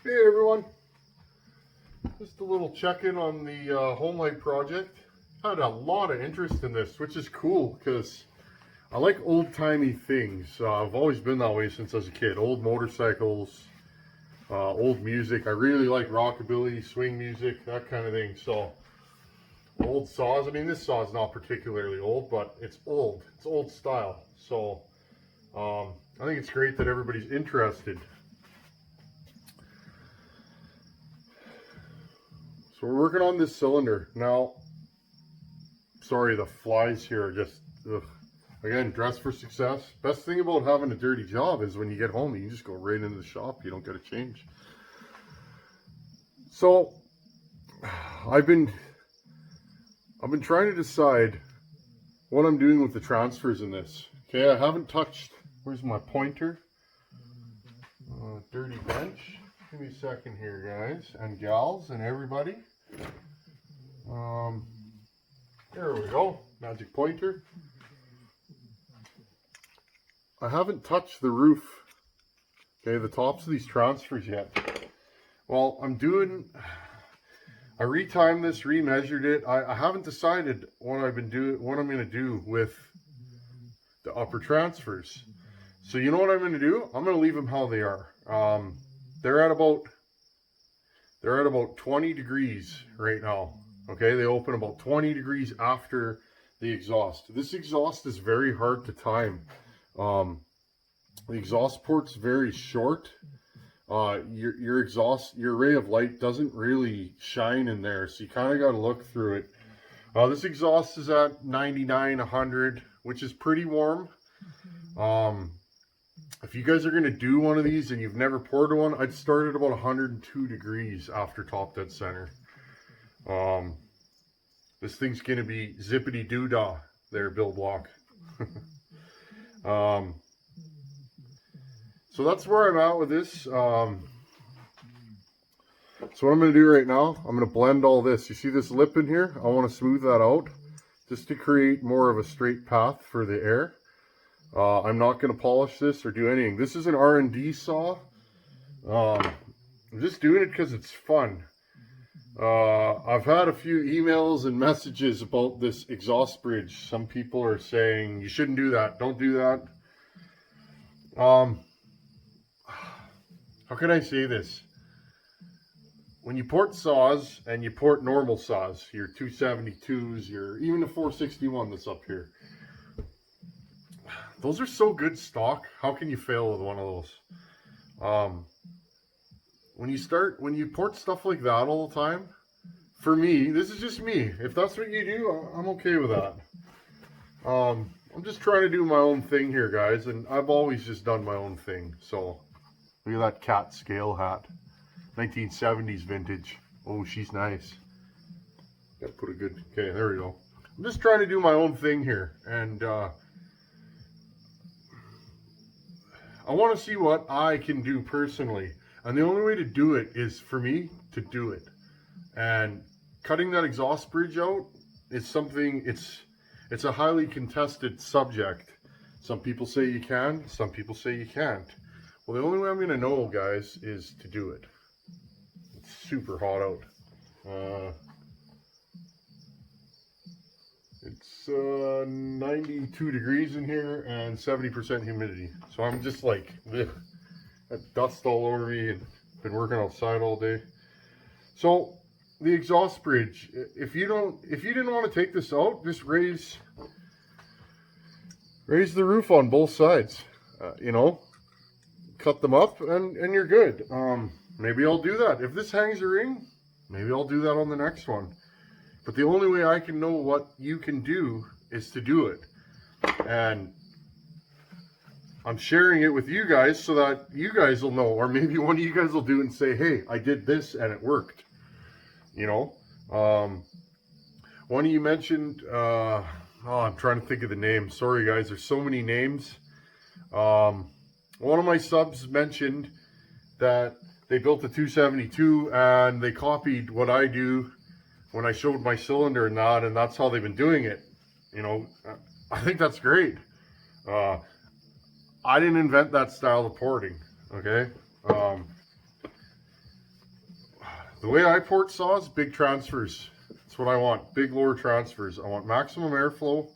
Hey everyone, just a little check-in on the Homelite project. Had a lot of interest in this, which is cool because I like old-timey things. I've always been that way since I was a kid. Old motorcycles, old music. I really like rockabilly, swing music, that kind of thing. So old saws. I mean, this saw is not particularly old, but it's old. It's old style. So I think it's great that everybody's interested. So we're working on this cylinder. Now, sorry, the flies here are just, ugh. Again, dress for success. Best thing about having a dirty job is when you get home, you can just go right into the shop. You don't got to change. So, I've been trying to decide what I'm doing with the transfers in this. Okay, I haven't touched, where's my pointer? Dirty bench. Give me a second here, guys and gals and everybody. There we go, magic pointer. I haven't touched the roof, okay, the tops of these transfers yet. Well, I retimed this, remeasured it. I haven't decided what I'm going to do with the upper transfers. So you know what I'm going to do? I'm going to leave them how they are. They're at about 20 degrees right now. Okay, they open about 20 degrees after the exhaust. This exhaust is very hard to time. The exhaust port's very short. Your ray of light doesn't really shine in there, so you kind of got to look through it. This exhaust is at 99, 100, which is pretty warm. If you guys are going to do one of these and you've never poured one, I'd start at about 102 degrees after top dead center. This thing's going to be zippity doo dah there, Bill Block. So that's where I'm at with this. So what I'm going to do right now, I'm going to blend all this. You see this lip in here? I want to smooth that out just to create more of a straight path for the air. I'm not going to polish this or do anything. This is an R&D saw. I'm just doing it because it's fun. I've had a few emails and messages about this exhaust bridge. Some people are saying, you shouldn't do that. Don't do that. How can I say this? When you port saws and you port normal saws, your 272s, even the 461 that's up here, those are so good stock. How can you fail with one of those? When you port stuff like that all the time, for me, this is just me. If that's what you do, I'm okay with that. I'm just trying to do my own thing here, guys, and I've always just done my own thing. So, look at that cat scale hat. 1970s vintage. Oh, she's nice. Gotta put a good, okay, there we go. I'm just trying to do my own thing here, and I want to see what I can do personally. And the only way to do it is for me to do it. And cutting that exhaust bridge out is something, it's a highly contested subject. Some people say you can, some people say you can't. Well, the only way I'm going to know, guys, is to do it. It's super hot out. It's 92 degrees in here and 70% humidity. So I'm just like, ugh, got dust all over me and been working outside all day. So the exhaust bridge, if you didn't want to take this out, just raise the roof on both sides. You know, cut them up and you're good. Maybe I'll do that. If this hangs a ring, maybe I'll do that on the next one. But the only way I can know what you can do is to do it. And I'm sharing it with you guys so that you guys will know. Or maybe one of you guys will do it and say, hey, I did this and it worked. You know? One of you mentioned, I'm trying to think of the name. Sorry guys, there's so many names. One of my subs mentioned that they built a 272 and they copied what I do when I showed my cylinder and that's how they've been doing it. You know, I think that's great. I didn't invent that style of porting, okay? The way I port saws, big transfers. That's what I want. Big lower transfers. I want maximum airflow.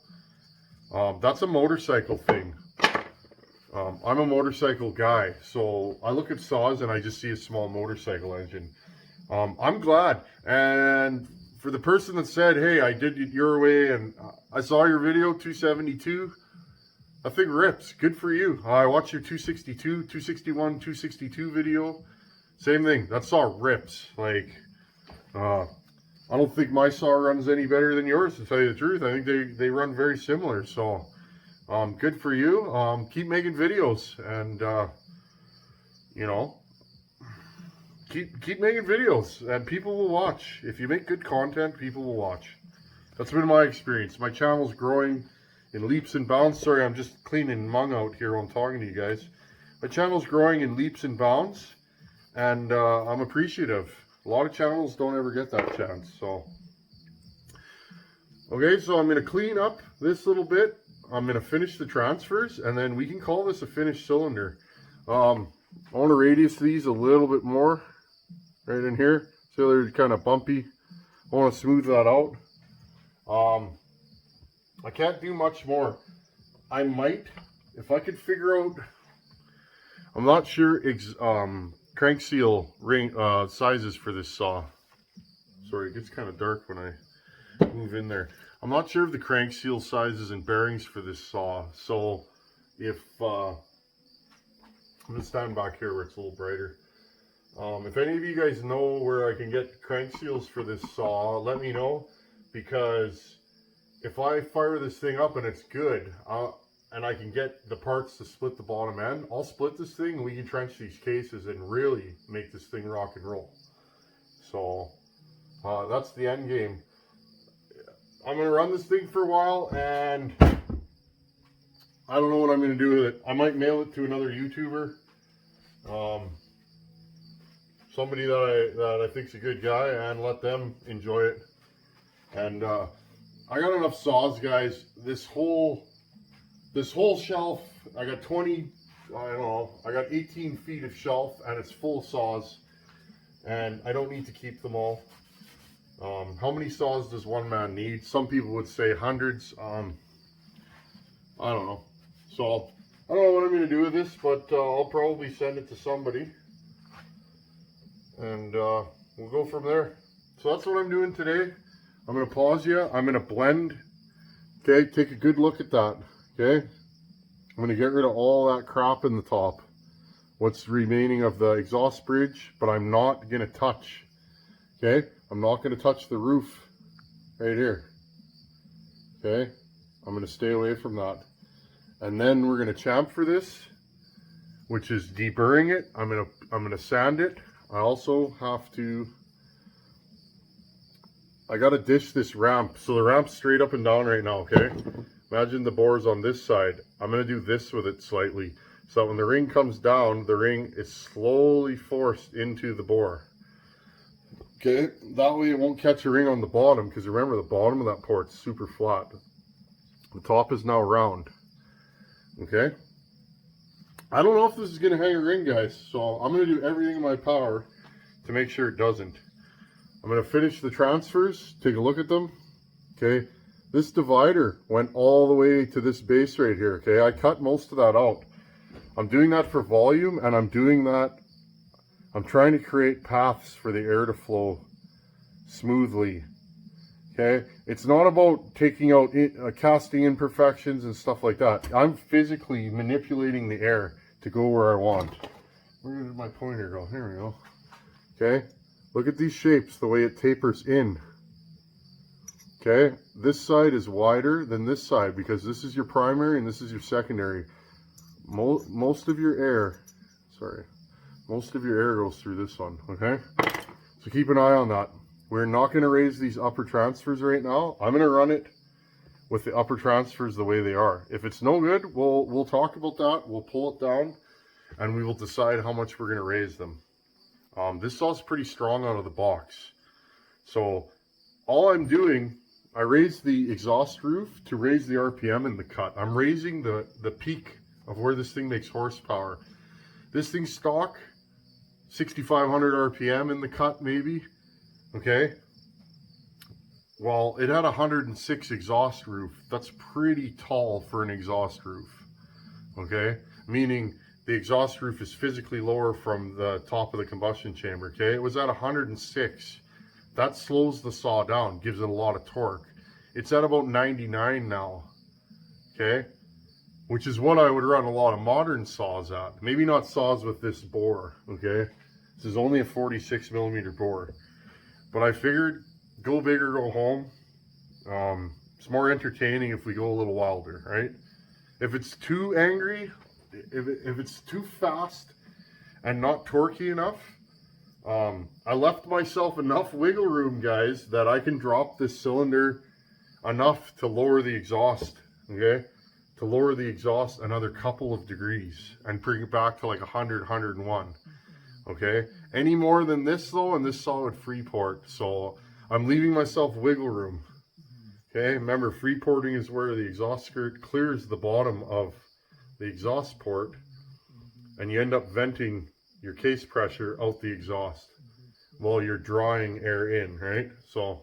That's a motorcycle thing. I'm a motorcycle guy, so I look at saws and I just see a small motorcycle engine. I'm glad. And for the person that said, hey, I did it your way and I saw your video, 272, that thing rips. Good for you. I watched your 262, 261, 262 video. Same thing. That saw rips. Like, I don't think my saw runs any better than yours, to tell you the truth. I think they run very similar. So, good for you. Keep making videos and, you know, keep making videos and people will watch. If you make good content, people will watch. That's been my experience. My channel's growing in leaps and bounds. Sorry, I'm just cleaning mung out here while I'm talking to you guys. My channel's growing in leaps and bounds, and I'm appreciative. A lot of channels don't ever get that chance. So, okay, so I'm going to clean up this little bit. I'm going to finish the transfers, and then we can call this a finished cylinder. I want to radius these a little bit more right in here. So they're kind of bumpy. I want to smooth that out. I can't do much more. I might, if I could figure out, I'm not sure crank seal ring sizes for this saw. Sorry, it gets kind of dark when I move in there. I'm not sure of the crank seal sizes and bearings for this saw. So if I'm gonna stand back here where it's a little brighter. If any of you guys know where I can get crank seals for this saw, let me know, because if I fire this thing up and it's good, and I can get the parts to split the bottom end, I'll split this thing and we can trench these cases and really make this thing rock and roll. So that's the end game. I'm going to run this thing for a while, and I don't know what I'm going to do with it. I might mail it to another YouTuber. Somebody that I think's a good guy, and let them enjoy it. And I got enough saws, guys. This whole shelf, I got 20, I don't know, I got 18 feet of shelf, and it's full of saws, and I don't need to keep them all. How many saws does one man need? Some people would say hundreds. I don't know. So I don't know what I'm going to do with this, but I'll probably send it to somebody, and we'll go from there. So that's what I'm doing today. I'm going to pause you. I'm going to blend. Okay, take a good look at that. Okay, I'm going to get rid of all that crap in the top, what's remaining of the exhaust bridge, but I'm not going to touch. Okay, I'm not going to touch the roof right here. Okay, I'm going to stay away from that. And then we're going to chamfer this, which is deburring it. I'm going to sand it. I also have to, I got to dish this ramp. So the ramp's straight up and down right now, okay? Imagine the bore's on this side. I'm going to do this with it slightly, so that when the ring comes down, the ring is slowly forced into the bore. Okay, that way it won't catch a ring on the bottom, because remember, the bottom of that port's super flat. The top is now round. Okay, I don't know if this is going to hang a ring, guys, so I'm going to do everything in my power to make sure it doesn't. I'm going to finish the transfers, take a look at them. Okay, this divider went all the way to this base right here. Okay, I cut most of that out. I'm doing that for volume, and I'm doing that, I'm trying to create paths for the air to flow smoothly. Okay, it's not about taking out casting imperfections and stuff like that. I'm physically manipulating the air to go where I want. Where did my pointer go? Here we go. Okay, look at these shapes, the way it tapers in. Okay, this side is wider than this side because this is your primary and this is your secondary. Most of your air, most of your air goes through this one, okay? So keep an eye on that. We're not going to raise these upper transfers right now. I'm going to run it with the upper transfers the way they are. If it's no good, we'll talk about that. We'll pull it down and we will decide how much we're going to raise them. This saw's pretty strong out of the box. So all I'm doing, I raised the exhaust roof to raise the RPM in the cut. I'm raising the peak of where this thing makes horsepower. This thing's stock, 6,500 RPM in the cut maybe. Okay. Well, it had a 106 exhaust roof. That's pretty tall for an exhaust roof. Okay. Meaning the exhaust roof is physically lower from the top of the combustion chamber. Okay. It was at 106. That slows the saw down, gives it a lot of torque. It's at about 99 now. Okay. Which is what I would run a lot of modern saws at. Maybe not saws with this bore. Okay. This is only a 46 millimeter bore. But I figured, go big or go home. It's more entertaining if we go a little wilder, right? If it's too angry, if it's too fast and not torquey enough, I left myself enough wiggle room, guys, that I can drop this cylinder enough to lower the exhaust, okay? To lower the exhaust another couple of degrees and bring it back to like 100, 101. Okay, any more than this though, and this solid free port, so I'm leaving myself wiggle room. Okay, remember, free porting is where the exhaust skirt clears the bottom of the exhaust port, and you end up venting your case pressure out the exhaust while you're drawing air in, right? So,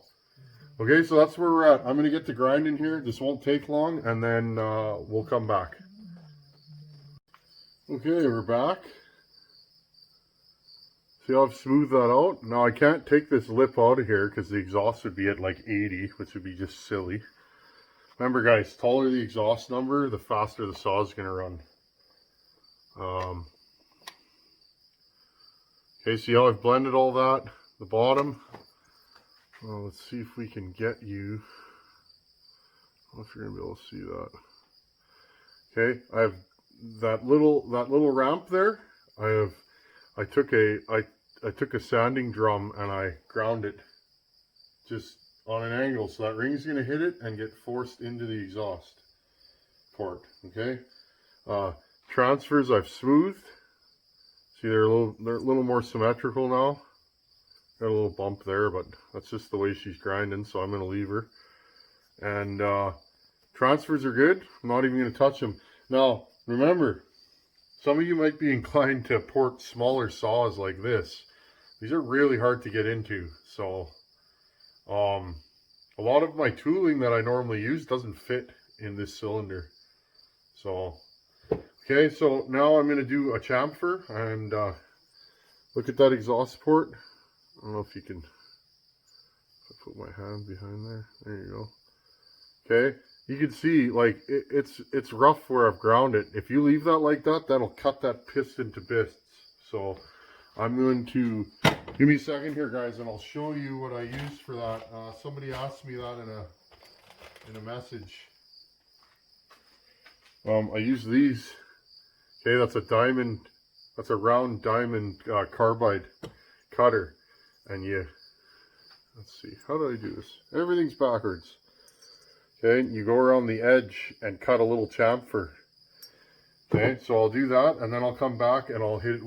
okay, so that's where we're at. I'm gonna get to grinding here. This won't take long, and then we'll come back. Okay, we're back. See how I've smoothed that out? Now I can't take this lip out of here because the exhaust would be at like 80, which would be just silly. Remember guys, taller the exhaust number, the faster the saw is going to run. Okay, see how I've blended all that? The bottom. Well, let's see if we can get you. I don't know if you're going to be able to see that. Okay, I have that little ramp there. I took a sanding drum and I ground it just on an angle so that ring's going to hit it and get forced into the exhaust port. Okay, transfers I've smoothed. See, they're a little more symmetrical now. Got a little bump there, but that's just the way she's grinding, so I'm going to leave her. And transfers are good. I'm not even going to touch them. Now remember, some of you might be inclined to port smaller saws like this. These are really hard to get into. So, a lot of my tooling that I normally use doesn't fit in this cylinder. So, okay, so now I'm going to do a chamfer and look at that exhaust port. I don't know if you can, if I put my hand behind there. There you go. Okay. You can see, like, it's rough where I've ground it. If you leave that like that, that'll cut that piston to bits. So I'm going to, give me a second here, guys, and I'll show you what I used for that. Somebody asked me that in a message. I use these. Okay, that's a diamond, that's a round diamond carbide cutter. And let's see, how do I do this? Everything's backwards. Okay, you go around the edge and cut a little chamfer. Okay, so I'll do that and then I'll come back and I'll hit it.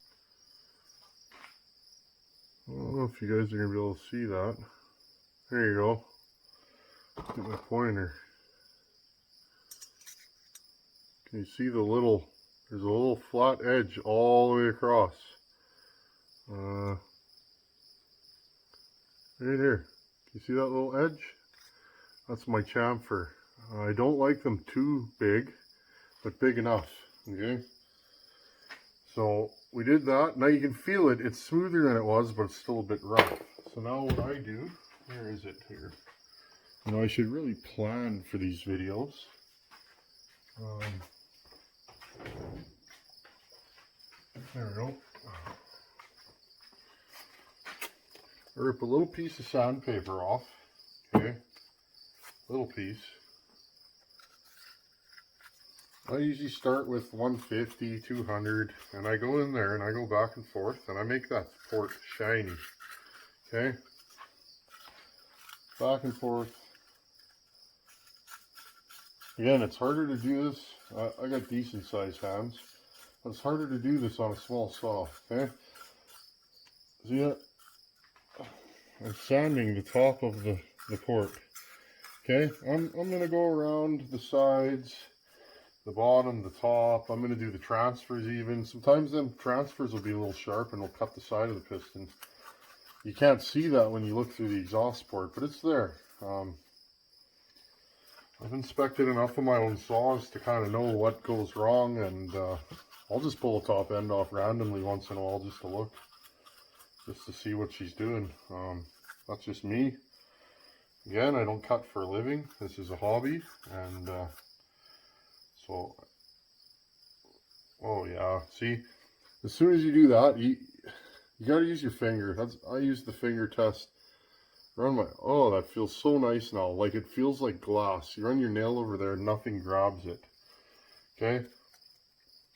I don't know if you guys are going to be able to see that. There you go. Get my pointer. Can you see the little, there's a little flat edge all the way across. Right here. Can you see that little edge? That's my chamfer. I don't like them too big, but big enough. Okay. So we did that. Now you can feel it. It's smoother than it was, but it's still a bit rough. So now what I do, where is it here? You know, I should really plan for these videos. There we go. I rip a little piece of sandpaper off. Okay. Little piece. I usually start with 150, 200, and I go in there and I go back and forth and I make that port shiny. Okay? Back and forth. Again, it's harder to do this. I got decent sized hands, but it's harder to do this on a small saw. Okay? See that? I'm sanding the top of the port. Okay, I'm going to go around the sides, the bottom, the top. I'm going to do the transfers even. Sometimes them transfers will be a little sharp and they'll cut the side of the piston. You can't see that when you look through the exhaust port, but it's there. I've inspected enough of my own saws to kind of know what goes wrong, and I'll just pull the top end off randomly once in a while just to look, just to see what she's doing. That's just me. Again, I don't cut for a living. This is a hobby, and so, oh yeah, see, as soon as you do that, you got to use your finger. I use the finger test. Run my, oh, that feels so nice now. Like, it feels like glass. You run your nail over there, nothing grabs it. Okay?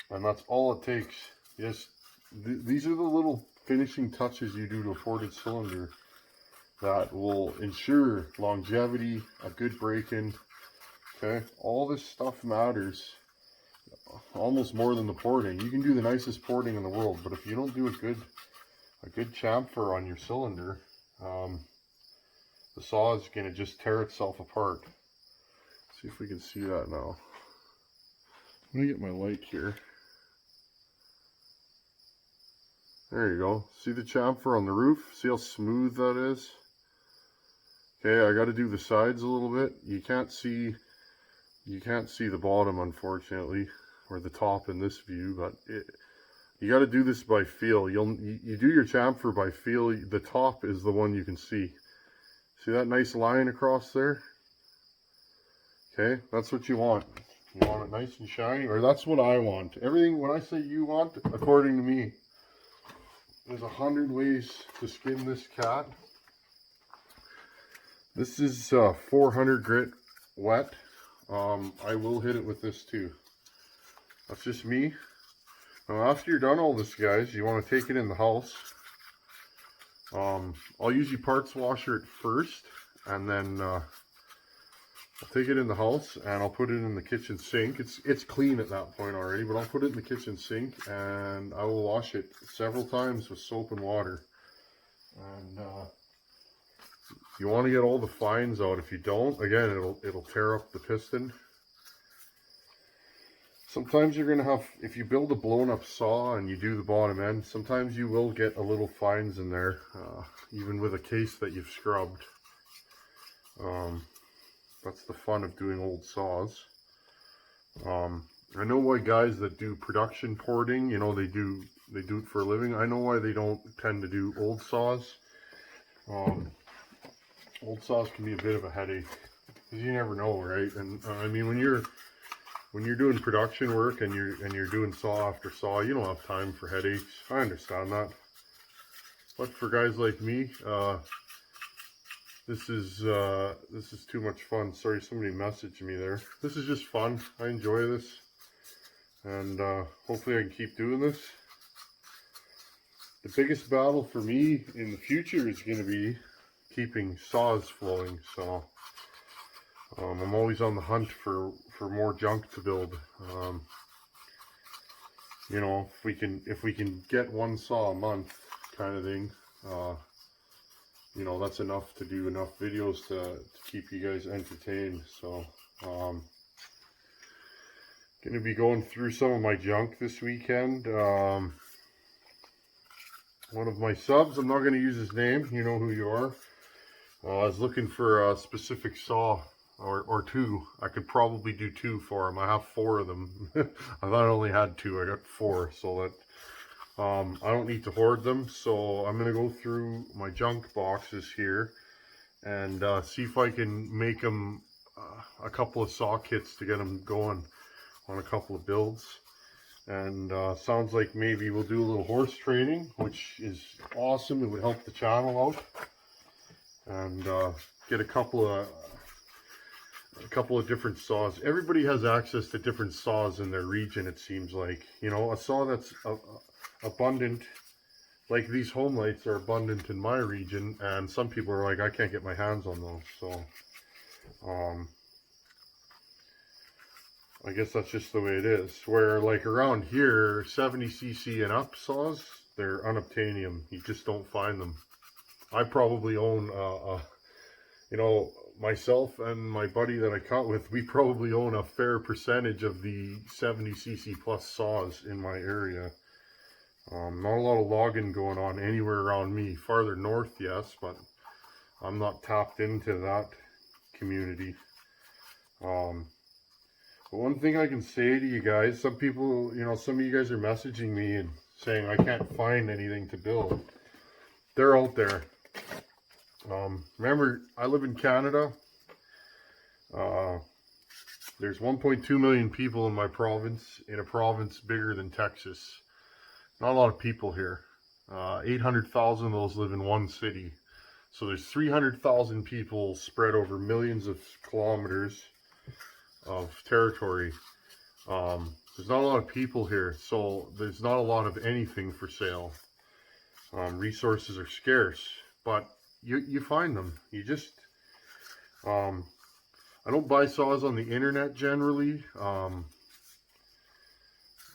And that's all it takes. Yes, these are the little finishing touches you do to a ported cylinder that will ensure longevity, a good break-in. Okay? All this stuff matters almost more than the porting. You can do the nicest porting in the world, but if you don't do a good chamfer on your cylinder, the saw is going to just tear itself apart. See if we can see that now. Let me get my light here. There you go. See the chamfer on the roof? See how smooth that is? Okay, I got to do the sides a little bit. You can't see the bottom, unfortunately, or the top in this view, but you got to do this by feel. You do your chamfer by feel. The top is the one you can see. See that nice line across there? Okay, that's what you want. You want it nice and shiny, or that's what I want. Everything, when I say you want, according to me, there's 100 ways to skin this cat. This is 400 grit wet. I will hit it with this too. That's just me. Now after you're done all this, guys, you want to take it in the house. I'll usually parts washer it first, and then I'll take it in the house and I'll put it in the kitchen sink. It's clean at that point already, but I'll put it in the kitchen sink and I will wash it several times with soap and water. And you want to get all the fines out. If you don't, again, it'll tear up the piston. Sometimes you're going to have, if you build a blown up saw and you do the bottom end, sometimes you will get a little fines in there, even with a case that you've scrubbed. That's the fun of doing old saws. I know why guys that do production porting, you know, they do it for a living. I know why they don't tend to do old saws. Old saws can be a bit of a headache, because you never know, right? And I mean, when you're doing production work and you're doing saw after saw, you don't have time for headaches. I understand that. But for guys like me, this is too much fun. Sorry, somebody messaged me there. This is just fun. I enjoy this, and hopefully I can keep doing this. The biggest battle for me in the future is going to be keeping saws flowing. So I'm always on the hunt for more junk to build. You know, if we can get one saw a month, kind of thing, you know, that's enough to do enough videos to keep you guys entertained. So gonna be going through some of my junk this weekend. One of my subs, I'm not gonna use his name, you know who you are. I was looking for a specific saw, or two. I could probably do two for him. I have 4 of them. I thought I only had 2. I got 4, so that I don't need to hoard them. So I'm gonna go through my junk boxes here and see if I can make them a couple of saw kits to get them going on a couple of builds. And sounds like maybe we'll do a little horse training, which is awesome. It would help the channel out. And get a couple of different saws. Everybody has access to different saws in their region, it seems like. You know, a saw that's abundant, like these Homelites are abundant in my region, and some people are like, I can't get my hands on those. So I guess that's just the way it is. Where like around here, 70cc and up saws, they're unobtainium. You just don't find them. I probably own, you know, myself and my buddy that I cut with, we probably own a fair percentage of the 70cc plus saws in my area. Not a lot of logging going on anywhere around me. Farther north, yes, but I'm not tapped into that community. But one thing I can say to you guys, some people, you know, some of you guys are messaging me and saying I can't find anything to build. They're out there. Remember, I live in Canada. There's 1.2 million people in my province, in a province bigger than Texas. Not a lot of people here. 800,000 of those live in one city. So there's 300,000 people spread over millions of kilometers of territory. There's not a lot of people here, so there's not a lot of anything for sale. Resources are scarce, but you find them. You just, I don't buy saws on the internet generally.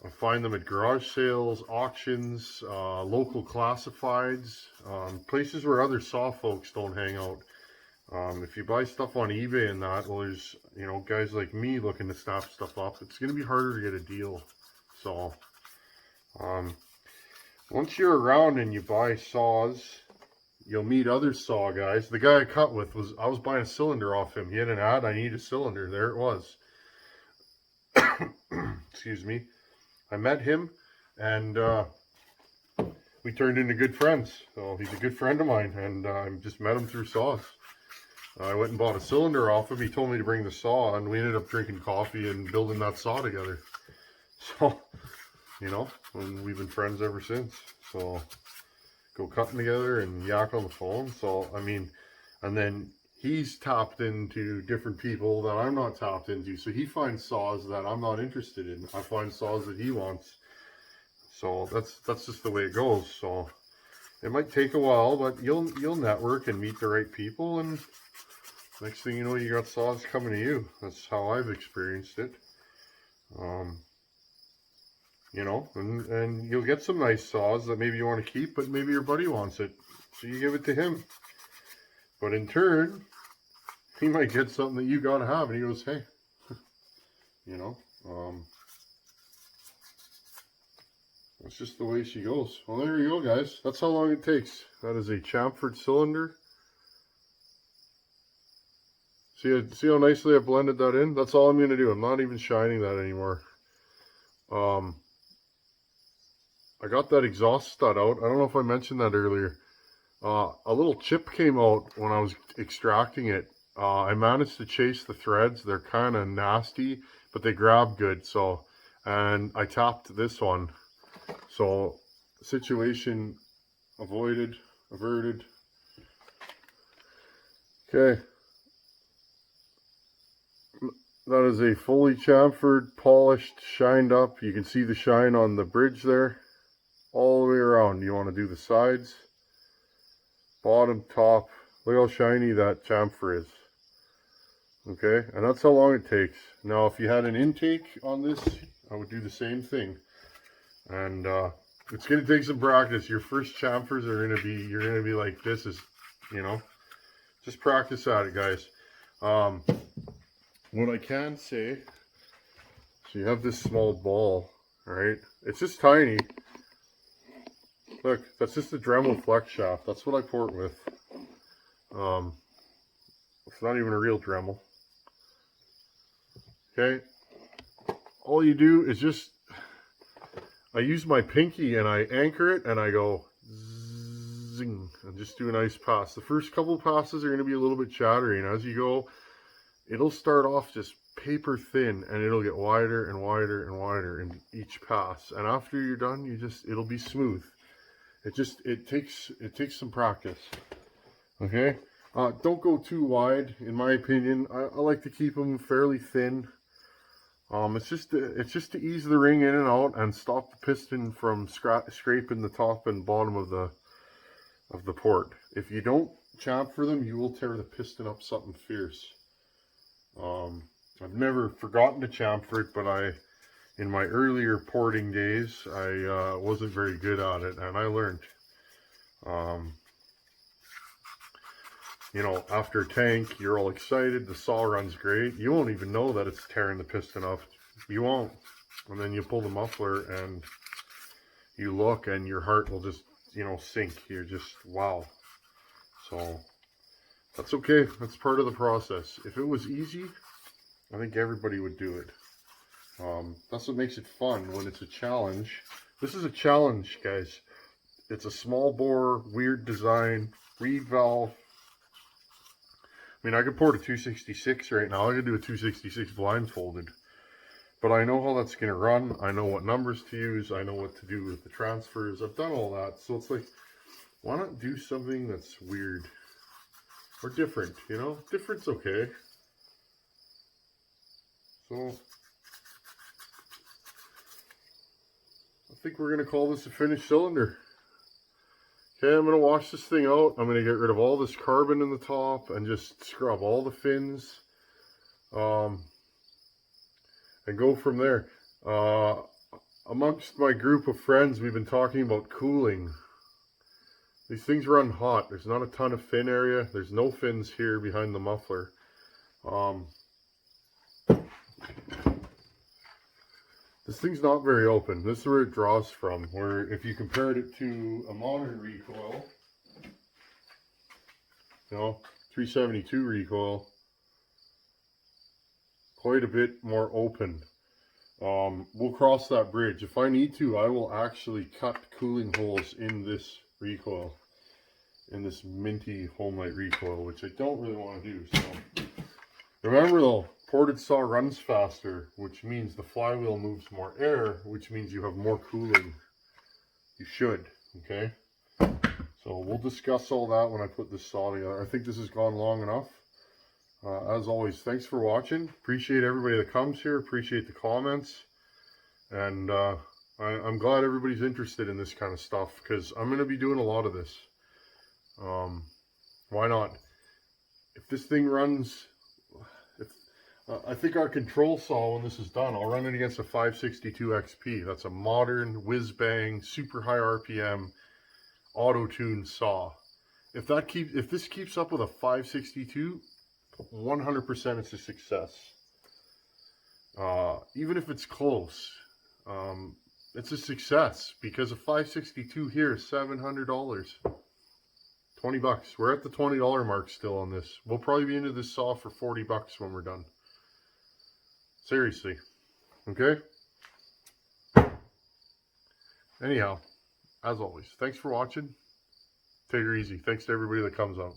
I find them at garage sales, auctions, local classifieds, places where other saw folks don't hang out. If you buy stuff on eBay and that, well, there's, you know, guys like me looking to snap stuff up. It's going to be harder to get a deal. So, once you're around and you buy saws, you'll meet other saw guys. The guy I cut with I was buying a cylinder off him. He had an ad, I need a cylinder. There it was. Excuse me. I met him, and we turned into good friends. So he's a good friend of mine, and I just met him through saws. I went and bought a cylinder off him. He told me to bring the saw, and we ended up drinking coffee and building that saw together. So, you know, and we've been friends ever since. So, go cutting together and yak on the phone. So, I mean, and then he's tapped into different people that I'm not tapped into. So he finds saws that I'm not interested in. I find saws that he wants. So that's just the way it goes. So it might take a while, but you'll network and meet the right people, and next thing you know, you got saws coming to you. That's how I've experienced it. You know, and you'll get some nice saws that maybe you want to keep, but maybe your buddy wants it, so you give it to him. But in turn, he might get something that you gotta have, and he goes, hey, you know, that's just the way she goes. Well, there you go, guys. That's how long it takes. That is a chamfered cylinder. See how nicely I blended that in? That's all I'm going to do. I'm not even shining that anymore. I got that exhaust stud out. I don't know if I mentioned that earlier. A little chip came out when I was extracting it. I managed to chase the threads. They're kind of nasty, but they grab good. So, and I tapped this one. So, situation averted. Okay. That is a fully chamfered, polished, shined up. You can see the shine on the bridge there. All the way around. You want to do the sides, bottom, top. Look how shiny that chamfer is. Okay, and that's how long it takes. Now, if you had an intake on this, I would do the same thing. And it's going to take some practice. Your first chamfers are going to be, you're going to be like, this is, you know, just practice at it, guys. What I can say, so you have this small ball, right? It's just tiny. Look, that's just a Dremel flex shaft. That's what I pour it with. It's not even a real Dremel. Okay. All you do is just, I use my pinky and I anchor it and I go zing and just do a nice pass. The first couple passes are going to be a little bit chattery, and as you go, it'll start off just paper thin, and it'll get wider and wider and wider in each pass. And after you're done, it'll be smooth. It takes some practice. Okay, don't go too wide, in my opinion. I like to keep them fairly thin. It's just to ease the ring in and out and stop the piston from scraping the top and bottom of the port. If you don't chamfer them, you will tear the piston up something fierce. I've never forgotten to chamfer it, but in my earlier porting days, I wasn't very good at it, and I learned. You know, after a tank, you're all excited, the saw runs great. You won't even know that it's tearing the piston off. You won't. And then you pull the muffler and you look and your heart will just, sink. You're just, wow. So that's okay. That's part of the process. If it was easy, I think everybody would do it. That's what makes it fun when it's a challenge. This is a challenge, guys. It's a small bore, weird design, reed valve. I mean, I could port a 266 right now. I could do a 266 blindfolded. But I know how that's going to run. I know what numbers to use. I know what to do with the transfers. I've done all that. So it's like, why not do something that's weird or different, Different's okay. So I think we're going to call this a finished cylinder. Okay, I'm going to wash this thing out. I'm going to get rid of all this carbon in the top and just scrub all the fins. And go from there. Amongst my group of friends, we've been talking about cooling. These things run hot. There's not a ton of fin area. There's no fins here behind the muffler. This thing's not very open. This is where it draws from. Where if you compared it to a modern recoil, 372 recoil, quite a bit more open. We'll cross that bridge. If I need to, I will actually cut cooling holes in this recoil, in this minty Homelite recoil, which I don't really want to do. So remember though, ported saw runs faster, which means the flywheel moves more air, which means you have more cooling. You should, okay? So we'll discuss all that when I put this saw together. I think this has gone long enough. As always, thanks for watching. Appreciate everybody that comes here. Appreciate the comments. And I'm glad everybody's interested in this kind of stuff, because I'm going to be doing a lot of this. Why not? If this thing runs... I think our control saw, when this is done, I'll run it against a 562 XP. That's a modern, whiz-bang, super high RPM, auto-tuned saw. If this keeps up with a 562, 100% it's a success. Even if it's close, it's a success, because a 562 here is $700. 20 bucks. We're at the $20 mark still on this. We'll probably be into this saw for 40 bucks when we're done. Seriously. Okay? Anyhow, as always, thanks for watching. Take her easy. Thanks to everybody that comes out.